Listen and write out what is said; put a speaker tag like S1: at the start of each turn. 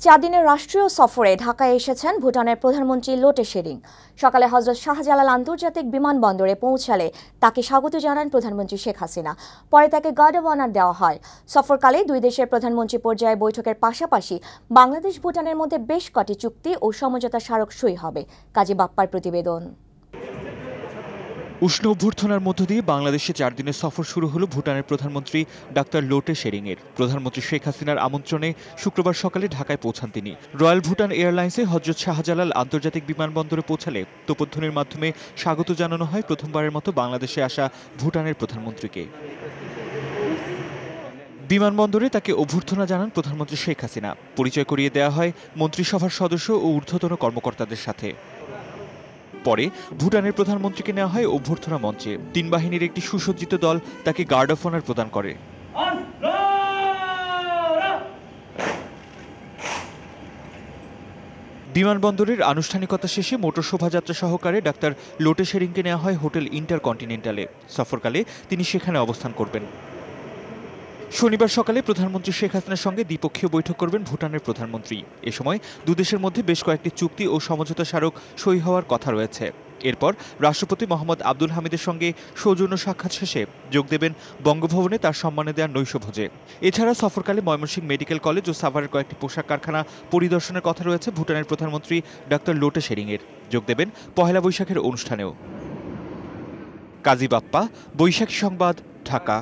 S1: 4 দিনের রাষ্ট্রীয় সফরে ঢাকায় এসেছেন ভুটানের প্রধানমন্ত্রী লোটে শেরিং। সকালে হযরত শাহজালাল আন্তর্জাতিক বিমানবন্দরে পৌঁছালে তাকে স্বাগত জানান প্রধানমন্ত্রী শেখ হাসিনা। পরে তাকে গার্ড অব অনার দেওয়া হয়। সফরকালে দুই দেশের প্রধানমন্ত্রী পর্যায়ে বৈঠকের পাশাপাশি বাংলাদেশ ভুটানের মধ্যে বেশ কটি চুক্তি ও সমঝোতা স্মারক সই হবে। কাজী বাপ্পার প্রতিবেদন।
S2: উষ্ণ অভ্যর্থনার মধ্য দিয়ে বাংলাদেশে 4 দিনের সফর শুরু হলো ভুটানের প্রধানমন্ত্রী ডাক্তার লোটে শেরিংয়ের। প্রধানমন্ত্রী শেখ হাসিনার আমন্ত্রণে শুক্রবার সকালে ঢাকায় পৌঁছান তিনি। রয়্যাল ভুটান এয়ারলাইন্সে হযরত শাহজালাল আন্তর্জাতিক বিমানবন্দরে পৌঁছালে তোপধ্বনির মাধ্যমে স্বাগত জানানো হয় প্রথমবারের মতো বাংলাদেশে আসা ভুটানের প্রধানমন্ত্রীকে। বিমানবন্দরে তাকে অভ্যর্থনা জানান প্রধানমন্ত্রী শেখ হাসিনা। পরিচয় করিয়ে দেওয়া হয় মন্ত্রিসভার সদস্য ও ঊর্ধ্বতন কর্মকর্তাদের সাথে। পরে ভুটানের প্রধানমন্ত্রীকে নেওয়া হয় অভ্যর্থনা মঞ্চে। 3 বাহিনীর একটি সুসজ্জিত দল তাকে গার্ড অফ অনার প্রদান করে। বিমানবন্দরের আনুষ্ঠানিকতা শেষে মোটর শোভাযাত্রা সহকারে ডাক্তার লোটে শেরিংকে নেওয়া হয় হোটেল ইন্টারকন্টিনেন্টালে। সফরকালে তিনি সেখানে অবস্থান করবেন। শনিবার সকালে প্রধানমন্ত্রী শেখ হাসিনার সঙ্গে দ্বিপক্ষীয় বৈঠক করবেন ভুটানের প্রধানমন্ত্রী। এ সময় দুদেশের মধ্যে বেশ কয়েকটি চুক্তি ও সমঝোতা স্মারক সই হওয়ার কথা রয়েছে। এরপর রাষ্ট্রপতি মোহাম্মদ আব্দুল হামিদের সঙ্গে সৌজন্য সাক্ষাৎ শেষে যোগ দেবেন বঙ্গভবনে তার সম্মানে দেওয়ার নৈশভোজে। এছাড়া সফরকালে ময়মনসিংহ মেডিকেল কলেজ ও সাভারের কয়েকটি পোশাক কারখানা পরিদর্শনের কথা রয়েছে ভুটানের প্রধানমন্ত্রী ডাক্তার লোটে শেরিংয়ের। যোগ দেবেন পহেলা বৈশাখের অনুষ্ঠানেও। কাজী বাপ্পা, বৈশাখী সংবাদ, ঢাকা।